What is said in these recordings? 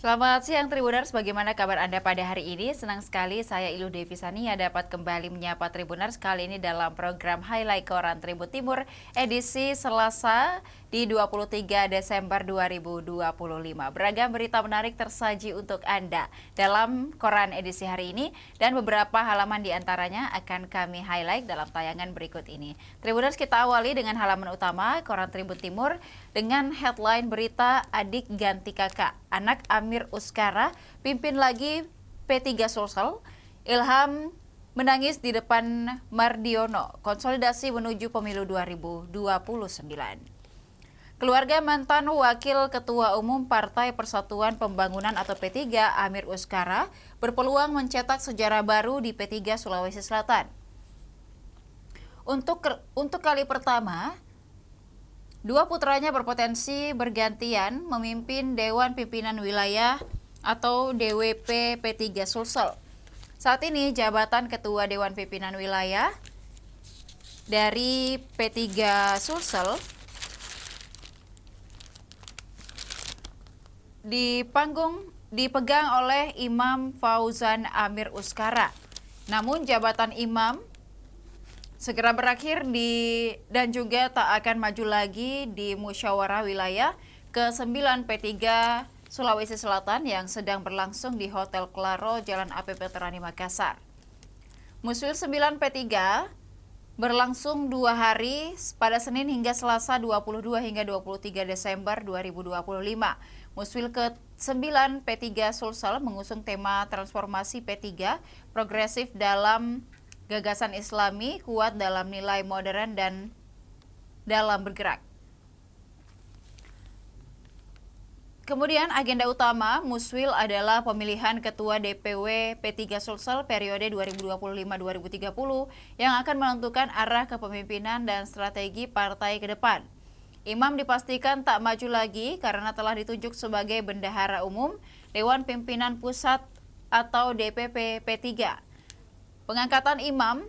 Selamat siang Tribuners, bagaimana kabar Anda pada hari ini? Senang sekali saya Ilu Devi Sania dapat kembali menyapa Tribuners kali ini dalam program Highlight Koran Tribun Timur edisi Selasa di 23 Desember 2025. Beragam berita menarik tersaji untuk Anda dalam koran edisi hari ini dan beberapa halaman diantaranya akan kami highlight dalam tayangan berikut ini. Tribuners, kita awali dengan halaman utama koran Tribun Timur dengan headline berita adik ganti kakak. Anak Amir Uskara pimpin lagi P3 Sulsel, Ilham menangis di depan Mardiono, konsolidasi menuju pemilu 2029. Keluarga mantan Wakil Ketua Umum Partai Persatuan Pembangunan atau P3 Amir Uskara berpeluang mencetak sejarah baru di P3 Sulawesi Selatan. Untuk kali pertama, dua putranya berpotensi bergantian memimpin Dewan Pimpinan Wilayah atau DWP P3 Sulsel. Saat ini jabatan Ketua Dewan Pimpinan Wilayah dari P3 Sulsel dipegang oleh Imam Fauzan Amir Uskara. Namun jabatan imam segera berakhir dan juga tak akan maju lagi di musyawarah wilayah ke-9 P3 Sulawesi Selatan yang sedang berlangsung di Hotel Claro, Jalan APP Terani, Makassar. Muswil 9 P3 berlangsung 2 hari pada Senin hingga Selasa 22 hingga 23 Desember 2025. Muswil ke-9 P3 Sulsel mengusung tema transformasi P3 progresif dalam gagasan Islami, kuat dalam nilai modern dan dalam bergerak. Kemudian agenda utama Muswil adalah pemilihan Ketua DPW P3 Sulsel periode 2025-2030 yang akan menentukan arah kepemimpinan dan strategi partai ke depan. Imam dipastikan tak maju lagi karena telah ditunjuk sebagai Bendahara Umum Dewan Pimpinan Pusat atau DPP P3. Pengangkatan imam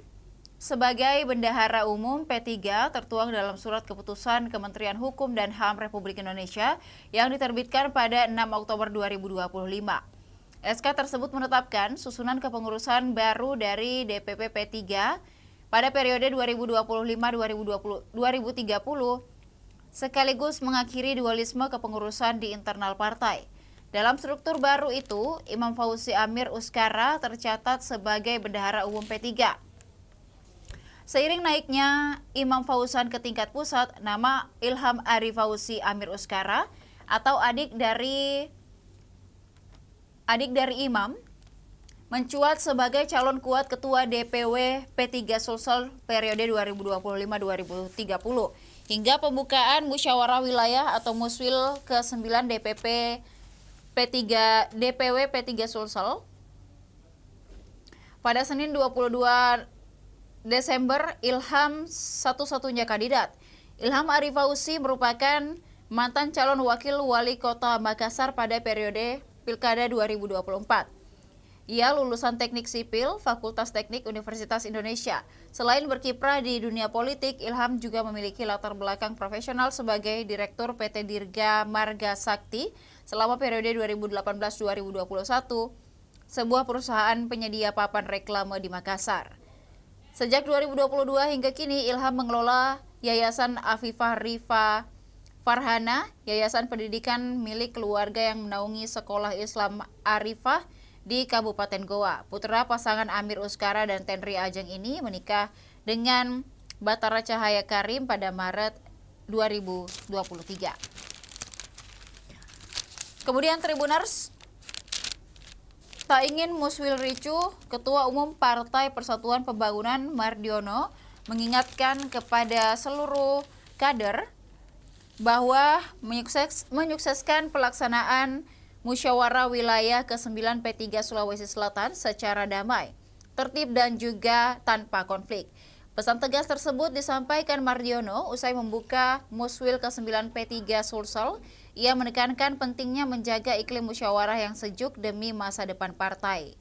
sebagai Bendahara Umum P3 tertuang dalam Surat Keputusan Kementerian Hukum dan HAM Republik Indonesia yang diterbitkan pada 6 Oktober 2025. SK tersebut menetapkan susunan kepengurusan baru dari DPP P3 pada periode 2025-2030 sekaligus mengakhiri dualisme kepengurusan di internal partai. Dalam struktur baru itu, Imam Fauzi Amir Uskara tercatat sebagai Bendahara Umum P3. Seiring naiknya Imam Fauzan ke tingkat pusat, nama Ilham Ari Fauzi Amir Uskara atau adik dari Imam mencuat sebagai calon kuat Ketua DPW P3 Sulsel periode 2025-2030 hingga pembukaan musyawarah wilayah atau Muswil ke-9 DPW P3 Sulsel pada Senin 22 Desember. Ilham satu-satunya kandidat. Ilham Ari Fauzi merupakan mantan calon wakil wali kota Makassar pada periode Pilkada 2024. Ia lulusan Teknik Sipil Fakultas Teknik Universitas Indonesia. Selain berkiprah di dunia politik, Ilham juga memiliki latar belakang profesional sebagai Direktur PT Dirga Marga Sakti selama periode 2018-2021, sebuah perusahaan penyedia papan reklame di Makassar. Sejak 2022 hingga kini, Ilham mengelola Yayasan Afifah Rifa Farhana, yayasan pendidikan milik keluarga yang menaungi Sekolah Islam Arifah di Kabupaten Goa. Putra pasangan Amir Uskara dan Tenri Ajeng ini menikah dengan Batara Cahaya Karim pada Maret 2023. Kemudian Tribuners, tak ingin muswil ricuh, Ketua Umum Partai Persatuan Pembangunan Mardiono mengingatkan kepada seluruh kader bahwa menyukseskan pelaksanaan musyawarah wilayah ke-9 P3 Sulawesi Selatan secara damai, tertib dan juga tanpa konflik. Pesan tegas tersebut disampaikan Mardiono usai membuka Muswil ke-9 P3 Sulsel. Ia menekankan pentingnya menjaga iklim musyawarah yang sejuk demi masa depan partai.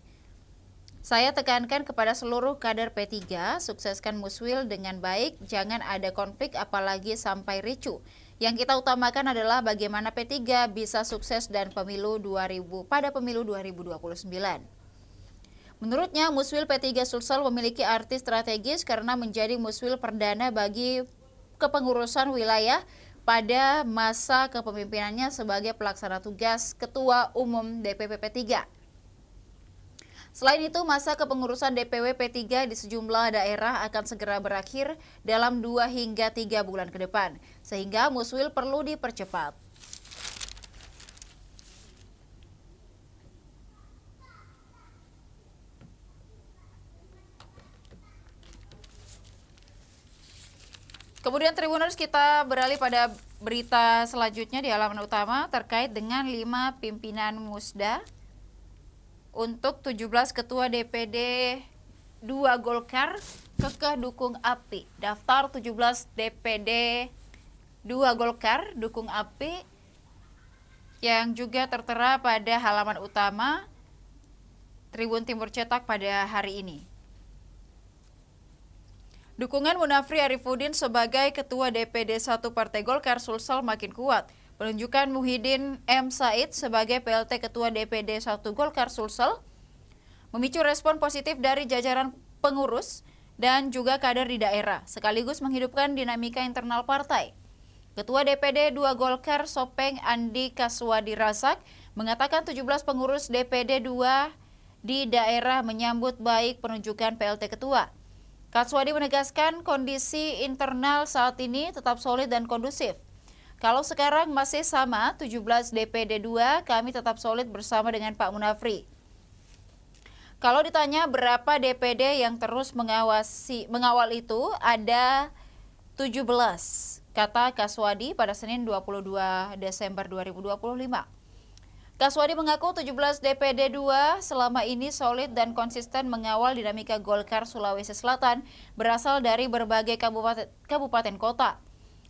Saya tekankan kepada seluruh kader P3, sukseskan Muswil dengan baik, jangan ada konflik apalagi sampai ricuh. Yang kita utamakan adalah bagaimana P3 bisa sukses dan pada pemilu 2029. Menurutnya, Muswil P3 Sulsel memiliki arti strategis karena menjadi muswil perdana bagi kepengurusan wilayah pada masa kepemimpinannya sebagai pelaksana tugas Ketua Umum DPP P3. Selain itu, masa kepengurusan DPW P3 di sejumlah daerah akan segera berakhir dalam 2 hingga 3 bulan ke depan, sehingga muswil perlu dipercepat. Kemudian Tribuners, kita beralih pada berita selanjutnya di halaman utama terkait dengan 5 pimpinan Musda untuk 17 ketua DPD 2 Golkar kekeh dukung API. Daftar 17 DPD 2 Golkar dukung API yang juga tertera pada halaman utama Tribun Timur Cetak pada hari ini. Dukungan Munafri Arifudin sebagai Ketua DPD 1 Partai Golkar Sulsel makin kuat. Penunjukan Muhyiddin M. Said sebagai PLT Ketua DPD 1 Golkar Sulsel memicu respon positif dari jajaran pengurus dan juga kader di daerah, sekaligus menghidupkan dinamika internal partai. Ketua DPD 2 Golkar Sopeng Andi Kaswadi Rasak mengatakan 17 pengurus DPD 2 di daerah menyambut baik penunjukan PLT Ketua. Kaswadi menegaskan kondisi internal saat ini tetap solid dan kondusif. Kalau sekarang masih sama, 17 DPD 2, kami tetap solid bersama dengan Pak Munafri. Kalau ditanya berapa DPD yang terus mengawal itu, ada 17, kata Kaswadi pada Senin 22 Desember 2025. Kaswadi mengaku 17 DPD 2 selama ini solid dan konsisten mengawal dinamika Golkar Sulawesi Selatan berasal dari berbagai kabupaten kota.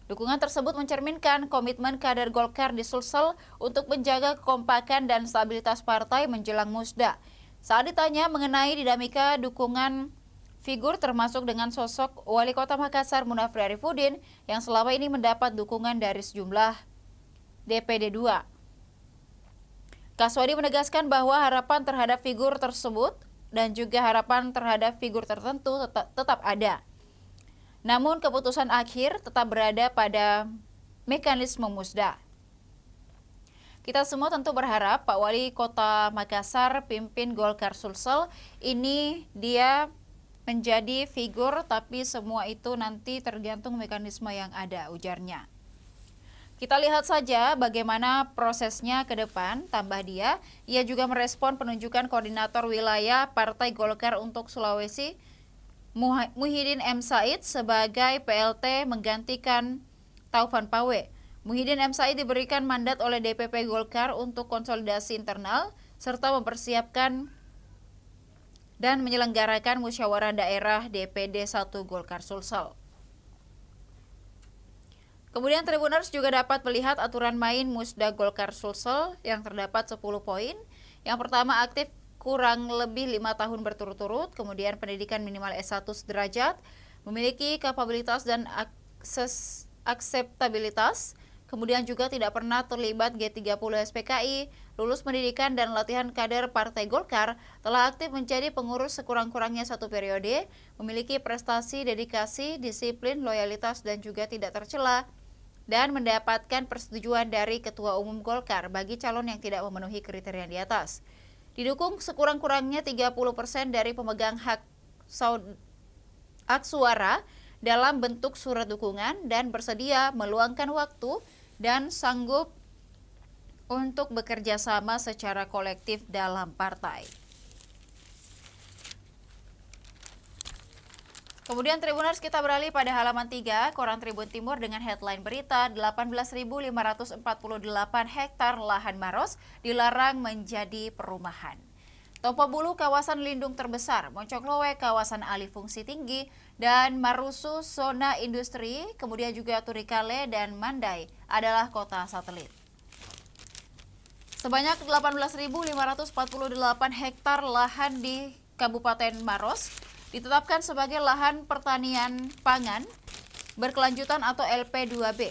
Dukungan tersebut mencerminkan komitmen kader Golkar di Sulsel untuk menjaga kekompakan dan stabilitas partai menjelang Musda. Saat ditanya mengenai dinamika dukungan figur termasuk dengan sosok Wali Kota Makassar Munafri Arifudin yang selama ini mendapat dukungan dari sejumlah DPD 2. Kaswadi menegaskan bahwa harapan terhadap figur tersebut dan juga harapan terhadap figur tertentu tetap ada. Namun keputusan akhir tetap berada pada mekanisme Musda. Kita semua tentu berharap Pak Wali Kota Makassar pimpin Golkar Sulsel ini dia menjadi figur, tapi semua itu nanti tergantung mekanisme yang ada, ujarnya. Kita lihat saja bagaimana prosesnya ke depan, tambah dia. Ia juga merespon penunjukan koordinator wilayah Partai Golkar untuk Sulawesi, Muhyiddin M. Said sebagai PLT menggantikan Taufan Pawe. Muhyiddin M. Said diberikan mandat oleh DPP Golkar untuk konsolidasi internal, serta mempersiapkan dan menyelenggarakan musyawarah daerah DPD 1 Golkar Sulsel. Kemudian Tribuners juga dapat melihat aturan main Musda Golkar Sulsel yang terdapat 10 poin. Yang pertama, aktif kurang lebih 5 tahun berturut-turut, kemudian pendidikan minimal S1 sederajat, memiliki kapabilitas dan akseptabilitas, kemudian juga tidak pernah terlibat G30 SPKI, lulus pendidikan dan latihan kader Partai Golkar, telah aktif menjadi pengurus sekurang-kurangnya 1 periode, memiliki prestasi, dedikasi, disiplin, loyalitas dan juga tidak tercela, dan mendapatkan persetujuan dari Ketua Umum Golkar bagi calon yang tidak memenuhi kriteria di atas. Didukung sekurang-kurangnya 30% dari pemegang hak suara dalam bentuk surat dukungan dan bersedia meluangkan waktu dan sanggup untuk bekerja sama secara kolektif dalam partai. Kemudian Tribuners, kita beralih pada halaman 3 Koran Tribun Timur dengan headline berita 18.548 hektar lahan Maros dilarang menjadi perumahan. Tompo Bulu kawasan lindung terbesar, Moncoklowe kawasan alih fungsi tinggi, dan Marusu zona industri, kemudian juga Turikale dan Mandai adalah kota satelit. Sebanyak 18.548 hektar lahan di Kabupaten Maros ditetapkan sebagai lahan pertanian pangan berkelanjutan atau LP2B.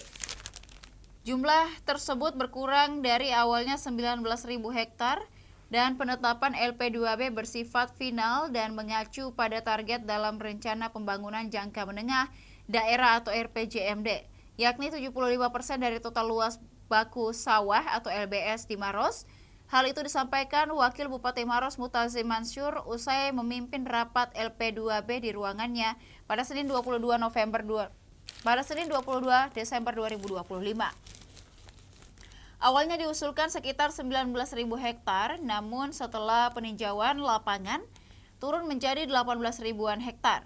Jumlah tersebut berkurang dari awalnya 19.000 hektar dan penetapan LP2B bersifat final dan mengacu pada target dalam Rencana Pembangunan Jangka Menengah Daerah atau RPJMD, yakni 75% dari total luas baku sawah atau LBS di Maros. Hal itu disampaikan Wakil Bupati Maros Mutazim Mansur usai memimpin rapat LP2B di ruangannya pada Senin 22 Desember 2025. Awalnya diusulkan sekitar 19.000 hektar, namun setelah peninjauan lapangan turun menjadi 18 ribuan hektar.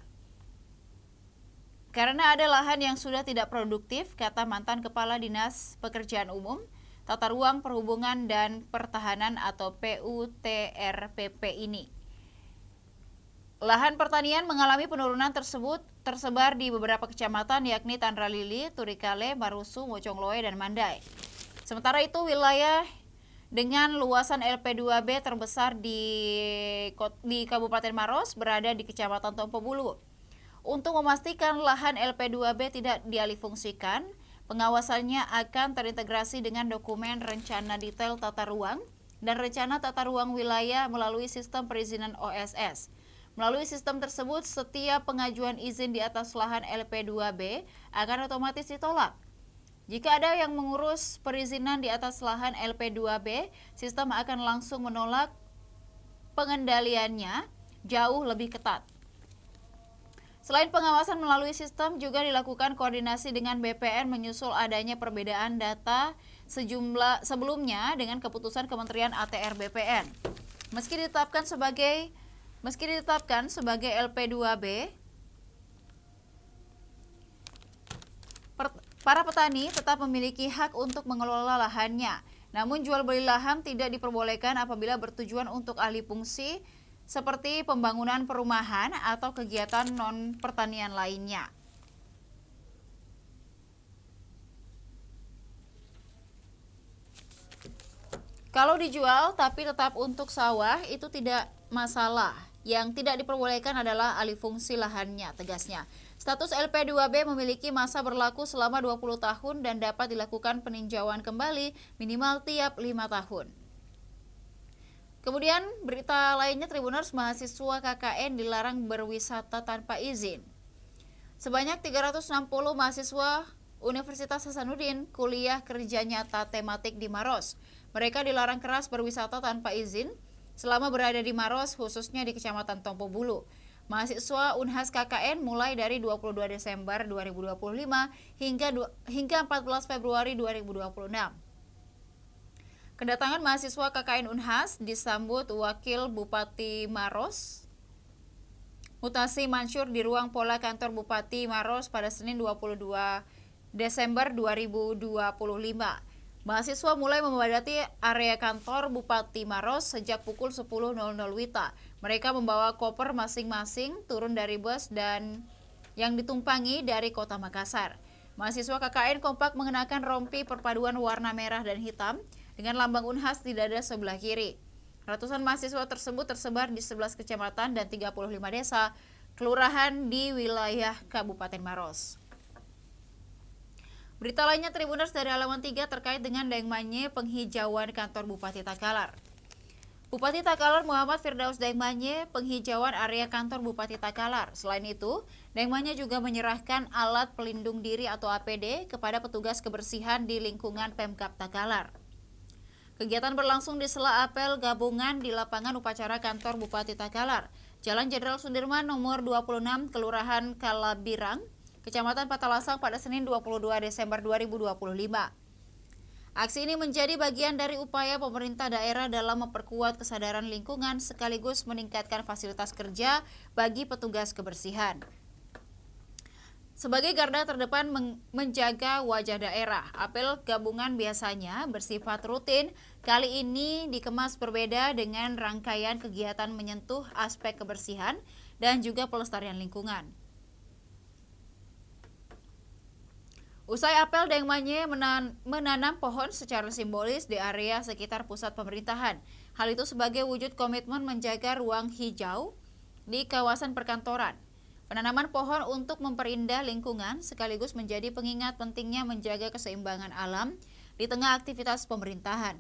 Karena ada lahan yang sudah tidak produktif, kata mantan Kepala Dinas Pekerjaan Umum, Tata Ruang, Perhubungan, dan Pertahanan atau PUTRPP ini. Lahan pertanian mengalami penurunan tersebut tersebar di beberapa kecamatan yakni Tanra Lili, Turikale, Marusu, Mojongloe, dan Mandai. Sementara itu, wilayah dengan luasan LP2B terbesar di Kabupaten Maros berada di Kecamatan Tompo Bulu. Untuk memastikan lahan LP2B tidak dialihfungsikan, pengawasannya akan terintegrasi dengan dokumen rencana detail tata ruang dan rencana tata ruang wilayah melalui sistem perizinan OSS. Melalui sistem tersebut, setiap pengajuan izin di atas lahan LP2B akan otomatis ditolak. Jika ada yang mengurus perizinan di atas lahan LP2B, sistem akan langsung menolak, pengendaliannya jauh lebih ketat. Selain pengawasan melalui sistem, juga dilakukan koordinasi dengan BPN menyusul adanya perbedaan data sebelumnya dengan keputusan Kementerian ATR BPN. Meski ditetapkan sebagai LP2B, para petani tetap memiliki hak untuk mengelola lahannya. Namun jual beli lahan tidak diperbolehkan apabila bertujuan untuk alih fungsi seperti pembangunan perumahan atau kegiatan non-pertanian lainnya. Kalau dijual tapi tetap untuk sawah itu tidak masalah. Yang tidak diperbolehkan adalah alih fungsi lahannya, tegasnya. Status LP2B memiliki masa berlaku selama 20 tahun dan dapat dilakukan peninjauan kembali minimal tiap 5 tahun. Kemudian berita lainnya, Tribuners, mahasiswa KKN dilarang berwisata tanpa izin. Sebanyak 360 mahasiswa Universitas Hasanuddin kuliah kerja nyata tematik di Maros. Mereka dilarang keras berwisata tanpa izin selama berada di Maros, khususnya di Kecamatan Tompo Bulu. Mahasiswa Unhas KKN mulai dari 22 Desember 2025 hingga 14 Februari 2026. Kedatangan mahasiswa KKN Unhas disambut Wakil Bupati Maros Mutazim Mansur di ruang pola kantor Bupati Maros pada Senin 22 Desember 2025. Mahasiswa mulai memadati area kantor Bupati Maros sejak pukul 10.00 WITA. Mereka membawa koper masing-masing, turun dari bus dan yang ditumpangi dari kota Makassar. Mahasiswa KKN kompak mengenakan rompi perpaduan warna merah dan hitam dengan lambang Unhas di dada sebelah kiri. Ratusan mahasiswa tersebut tersebar di 11 kecamatan dan 35 desa, kelurahan di wilayah Kabupaten Maros. Berita lainnya, Tribuners, dari halaman 3 terkait dengan Daengmanye penghijauan kantor Bupati Takalar. Bupati Takalar Muhammad Firdaus Daengmanye penghijauan area kantor Bupati Takalar. Selain itu, Daengmanye juga menyerahkan alat pelindung diri atau APD kepada petugas kebersihan di lingkungan Pemkab Takalar. Kegiatan berlangsung di sela apel gabungan di lapangan upacara kantor Bupati Takalar, Jalan Jenderal Sudirman nomor 26, Kelurahan Kalabirang, Kecamatan Patalasang pada Senin 22 Desember 2025. Aksi ini menjadi bagian dari upaya pemerintah daerah dalam memperkuat kesadaran lingkungan sekaligus meningkatkan fasilitas kerja bagi petugas kebersihan. Sebagai garda terdepan menjaga wajah daerah, apel gabungan biasanya bersifat rutin, kali ini dikemas berbeda dengan rangkaian kegiatan menyentuh aspek kebersihan dan juga pelestarian lingkungan. Usai apel, Daengmanye menanam pohon secara simbolis di area sekitar pusat pemerintahan. Hal itu sebagai wujud komitmen menjaga ruang hijau di kawasan perkantoran. Penanaman pohon untuk memperindah lingkungan sekaligus menjadi pengingat pentingnya menjaga keseimbangan alam di tengah aktivitas pemerintahan.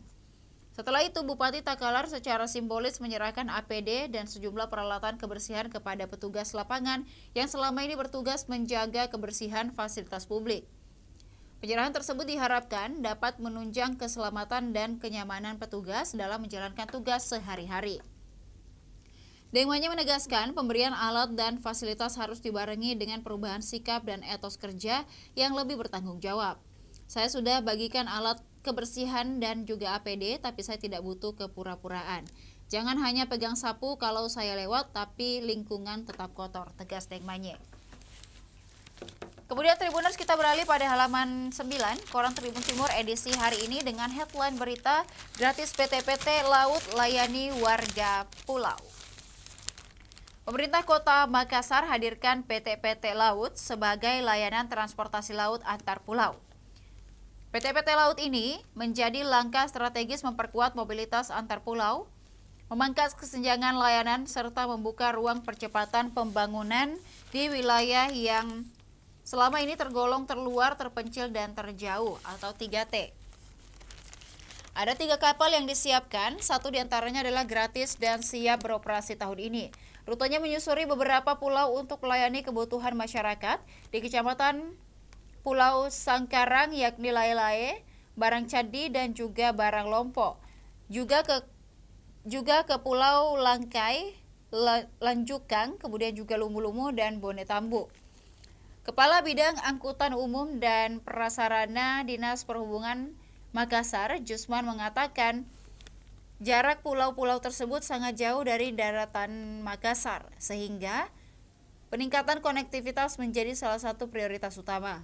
Setelah itu, Bupati Takalar secara simbolis menyerahkan APD dan sejumlah peralatan kebersihan kepada petugas lapangan yang selama ini bertugas menjaga kebersihan fasilitas publik. Penyerahan tersebut diharapkan dapat menunjang keselamatan dan kenyamanan petugas dalam menjalankan tugas sehari-hari. Dengmanya menegaskan pemberian alat dan fasilitas harus dibarengi dengan perubahan sikap dan etos kerja yang lebih bertanggung jawab. Saya sudah bagikan alat kebersihan dan juga APD, tapi saya tidak butuh kepura-puraan. Jangan hanya pegang sapu kalau saya lewat, tapi lingkungan tetap kotor, tegas Dengmanye. Kemudian Tribuners, kita beralih pada halaman 9, Koran Tribun Timur edisi hari ini dengan headline berita gratis PT-PT Laut layani warga pulau. Pemerintah Kota Makassar hadirkan PT-PT Laut sebagai layanan transportasi laut antar pulau. PT-PT Laut ini menjadi langkah strategis memperkuat mobilitas antar pulau, memangkas kesenjangan layanan, serta membuka ruang percepatan pembangunan di wilayah yang selama ini tergolong terluar, terpencil, dan terjauh atau 3T. Ada 3 kapal yang disiapkan, 1 diantaranya adalah gratis dan siap beroperasi tahun ini. Rutenya menyusuri beberapa pulau untuk melayani kebutuhan masyarakat di Kecamatan Pulau Sangkarang, yakni Lae-Lae, Barang Cadi, dan juga Barang Lompo. Juga ke Pulau Langkai, Lanjukang, kemudian juga Lumu-Lumu dan Bone Tambu. Kepala Bidang Angkutan Umum dan Prasarana Dinas Perhubungan Makassar, Jusman, mengatakan jarak pulau-pulau tersebut sangat jauh dari daratan Makassar, sehingga peningkatan konektivitas menjadi salah satu prioritas utama.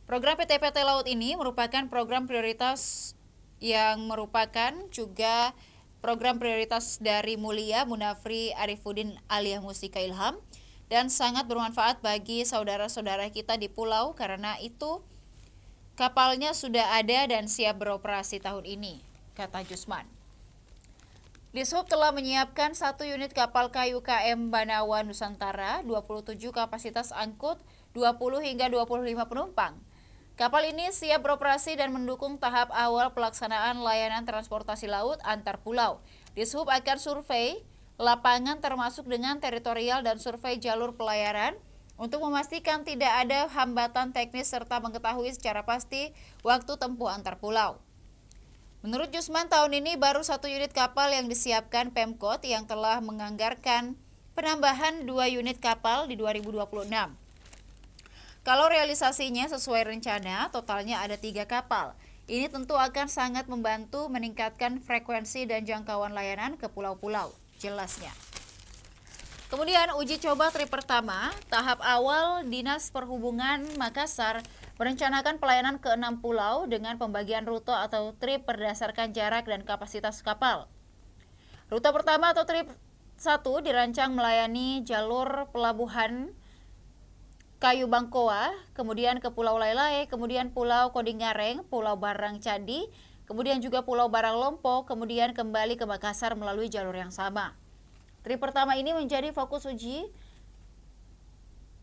Program PT-PT Laut ini merupakan program prioritas yang merupakan juga program prioritas dari Mulia Munafri Arifuddin Aliyah Mustika Ilham dan sangat bermanfaat bagi saudara-saudara kita di pulau karena itu kapalnya sudah ada dan siap beroperasi tahun ini, kata Jusman. Dishub telah menyiapkan 1 unit kapal kayu KM Banawa Nusantara, 27 kapasitas angkut 20 hingga 25 penumpang. Kapal ini siap beroperasi dan mendukung tahap awal pelaksanaan layanan transportasi laut antar pulau. Dishub akan survei lapangan termasuk dengan teritorial dan survei jalur pelayaran untuk memastikan tidak ada hambatan teknis serta mengetahui secara pasti waktu tempuh antar pulau. Menurut Jusman, tahun ini baru 1 unit kapal yang disiapkan Pemkot yang telah menganggarkan penambahan 2 unit kapal di 2026. Kalau realisasinya sesuai rencana, totalnya ada 3 kapal. Ini tentu akan sangat membantu meningkatkan frekuensi dan jangkauan layanan ke pulau-pulau, jelasnya. Kemudian uji coba trip pertama, tahap awal Dinas Perhubungan Makassar merencanakan pelayanan ke 6 pulau dengan pembagian rute atau trip berdasarkan jarak dan kapasitas kapal. Rute pertama atau trip 1 dirancang melayani jalur pelabuhan Kayu Bangkoa, kemudian ke Pulau Lae-Lae, kemudian Pulau Kodingareng, Pulau Barang Cadi, kemudian juga Pulau Barang Lompo, kemudian kembali ke Makassar melalui jalur yang sama. Trip pertama ini menjadi fokus uji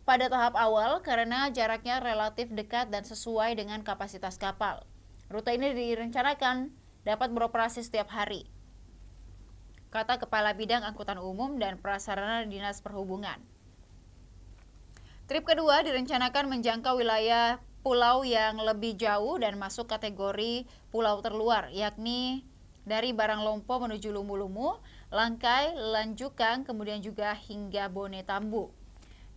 pada tahap awal karena jaraknya relatif dekat dan sesuai dengan kapasitas kapal. Rute ini direncanakan dapat beroperasi setiap hari, kata Kepala Bidang Angkutan Umum dan Prasarana Dinas Perhubungan. Trip kedua direncanakan menjangkau wilayah pulau yang lebih jauh dan masuk kategori pulau terluar, yakni dari Barang Lompo menuju Lumu-Lumu, Langkai, Lanjukang, kemudian juga hingga Bone Tambu.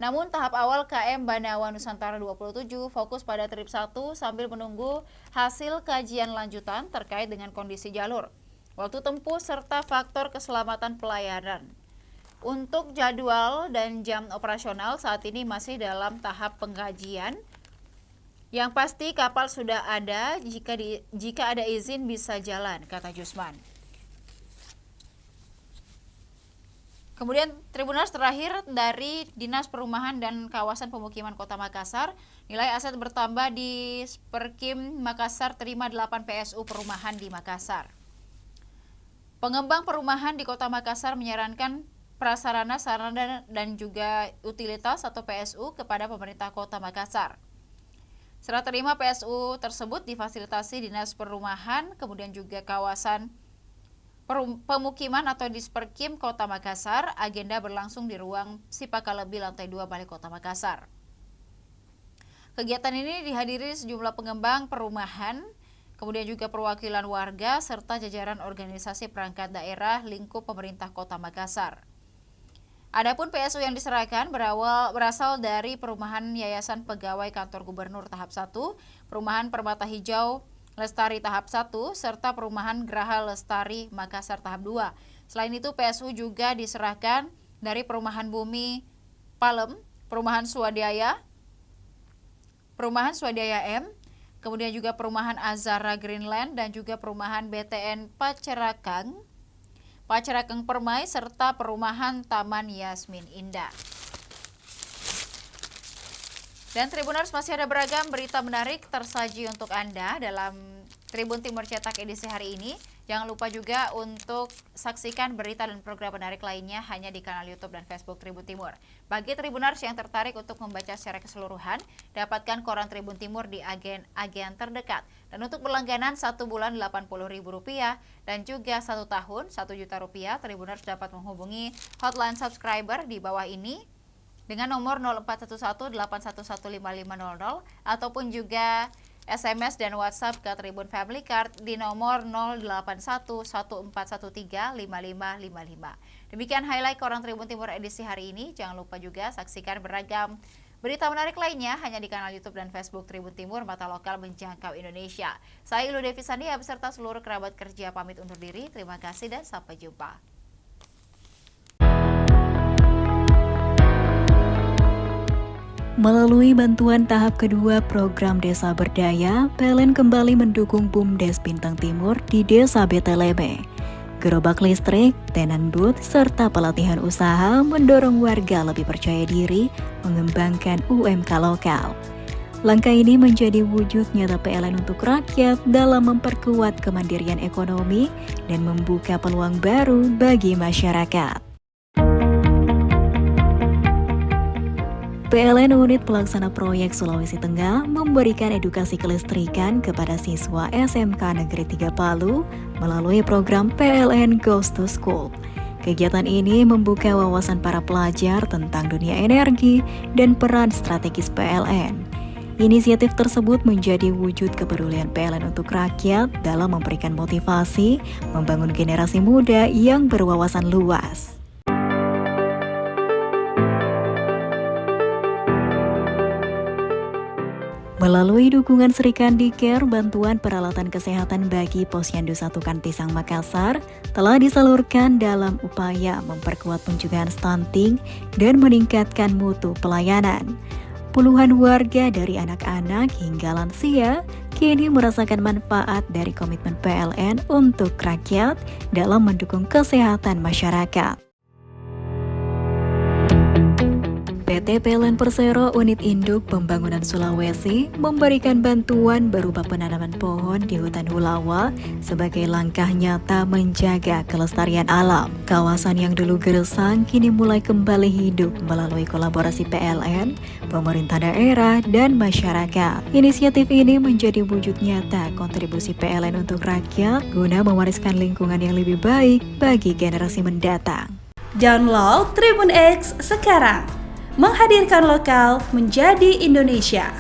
Namun tahap awal KM Banawa Nusantara 27 fokus pada trip 1 sambil menunggu hasil kajian lanjutan terkait dengan kondisi jalur, waktu tempuh, serta faktor keselamatan pelayaran. Untuk jadwal dan jam operasional saat ini masih dalam tahap pengkajian. Yang pasti kapal sudah ada, jika ada izin bisa jalan, kata Jusman. Kemudian Tribuners terakhir dari Dinas Perumahan dan Kawasan Pemukiman Kota Makassar, nilai aset bertambah di Perkim Makassar terima 8 PSU perumahan di Makassar. Pengembang perumahan di Kota Makassar menyarankan prasarana, sarana dan juga utilitas atau PSU kepada pemerintah Kota Makassar. Serah terima PSU tersebut difasilitasi Dinas Perumahan, kemudian juga kawasan pemukiman atau Disperkim Kota Makassar. Agenda berlangsung di ruang Sipakalebi lantai 2 Balai Kota Makassar. Kegiatan ini dihadiri sejumlah pengembang perumahan, kemudian juga perwakilan warga serta jajaran organisasi perangkat daerah lingkup pemerintah Kota Makassar. Adapun PSU yang diserahkan berasal dari Perumahan Yayasan Pegawai Kantor Gubernur tahap 1, Perumahan Permata Hijau Lestari tahap 1, serta Perumahan Geraha Lestari Makassar tahap 2. Selain itu PSU juga diserahkan dari Perumahan Bumi Palem, Perumahan Swadaya M, kemudian juga Perumahan Azara Greenland dan juga Perumahan BTN Pacerakang Permai, serta Perumahan Taman Yasmin Indah. Dan Tribuners, masih ada beragam berita menarik tersaji untuk Anda dalam Tribun Timur Cetak edisi hari ini. Jangan lupa juga untuk saksikan berita dan program menarik lainnya hanya di kanal YouTube dan Facebook Tribun Timur. Bagi Tribuners yang tertarik untuk membaca secara keseluruhan, dapatkan koran Tribun Timur di agen terdekat. Dan untuk berlangganan 1 bulan Rp80.000 dan juga 1 tahun Rp1.000.000, Tribuners dapat menghubungi hotline subscriber di bawah ini dengan nomor 0411811500 ataupun juga SMS dan WhatsApp ke Tribun Family Card di nomor 081141355555. Demikian highlight koran Tribun Timur edisi hari ini. Jangan lupa juga saksikan beragam berita menarik lainnya hanya di kanal YouTube dan Facebook Tribun Timur, mata lokal menjangkau Indonesia. Saya Ilu Devi Sandia beserta seluruh kerabat kerja pamit undur diri. Terima kasih dan sampai jumpa. Melalui bantuan tahap kedua program Desa Berdaya, PLN kembali mendukung BUMDes Bintang Timur di Desa Beteleme. Gerobak listrik, tenan booth, serta pelatihan usaha mendorong warga lebih percaya diri mengembangkan UMK lokal. Langkah ini menjadi wujud nyata PLN untuk rakyat dalam memperkuat kemandirian ekonomi dan membuka peluang baru bagi masyarakat. PLN Unit Pelaksana Proyek Sulawesi Tengah memberikan edukasi kelistrikan kepada siswa SMK Negeri 3 Palu melalui program PLN Goes to School. Kegiatan ini membuka wawasan para pelajar tentang dunia energi dan peran strategis PLN. Inisiatif tersebut menjadi wujud kepedulian PLN untuk rakyat dalam memberikan motivasi, membangun generasi muda yang berwawasan luas. Melalui dukungan Srikandicare, bantuan peralatan kesehatan bagi Posyandu 1 Kantisang Makassar telah disalurkan dalam upaya memperkuat pencegahan stunting dan meningkatkan mutu pelayanan. Puluhan warga dari anak-anak hingga lansia kini merasakan manfaat dari komitmen PLN untuk rakyat dalam mendukung kesehatan masyarakat. PT PLN Persero Unit Induk Pembangunan Sulawesi memberikan bantuan berupa penanaman pohon di hutan Hulawa sebagai langkah nyata menjaga kelestarian alam. Kawasan yang dulu gersang kini mulai kembali hidup melalui kolaborasi PLN, pemerintah daerah, dan masyarakat. Inisiatif ini menjadi wujud nyata kontribusi PLN untuk rakyat guna mewariskan lingkungan yang lebih baik bagi generasi mendatang. Download Tribun X sekarang. Menghadirkan lokal menjadi Indonesia.